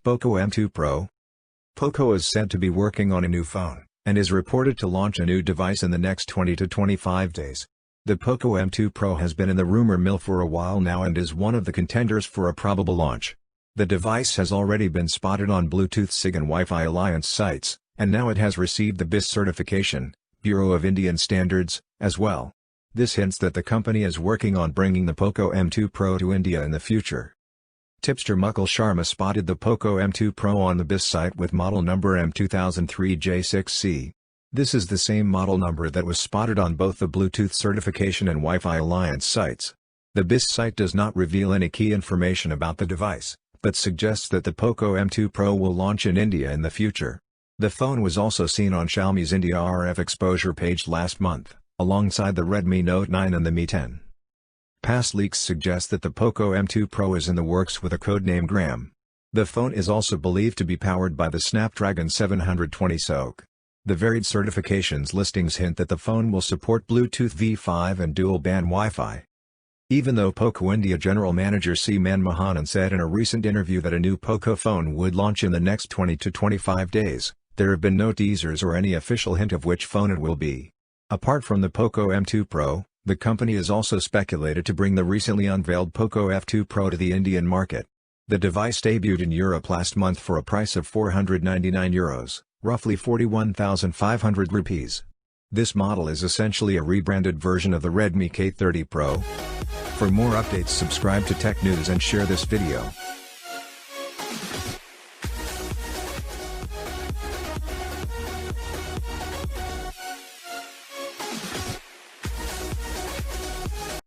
about Poco M2 Pro? Poco is said to be working on a new phone, and is reported to launch a new device in the next 20 to 25 days. The Poco M2 Pro has been in the rumor mill for a while now and is one of the contenders for a probable launch. The device has already been spotted on Bluetooth SIG and Wi-Fi Alliance sites, and now it has received the BIS certification, Bureau of Indian Standards, as well. This hints that the company is working on bringing the Poco M2 Pro to India in the future. Tipster Mukul Sharma spotted the Poco M2 Pro on the BIS site with model number M2003J6C. This is the same model number that was spotted on both the Bluetooth certification and Wi-Fi Alliance sites. The BIS site does not reveal any key information about the device, but suggests that the Poco M2 Pro will launch in India in the future. The phone was also seen on Xiaomi's India RF exposure page last month, alongside the Redmi Note 9 and the Mi 10. Past leaks suggest that the Poco M2 Pro is in the works with a codename Gram. The phone is also believed to be powered by the Snapdragon 720 SoC. The varied certifications listings hint that the phone will support Bluetooth V5 and dual-band Wi-Fi. Even though Poco India General Manager C. Manmohan said in a recent interview that a new Poco phone would launch in the next 20 to 25 days, there have been no teasers or any official hint of which phone it will be. Apart from the Poco M2 Pro, the company is also speculated to bring the recently unveiled Poco F2 Pro to the Indian market. The device debuted in Europe last month for a price of €499, roughly 41,500 rupees. This model is essentially a rebranded version of the Redmi K30 Pro. For more updates, subscribe to Tech News and share this video.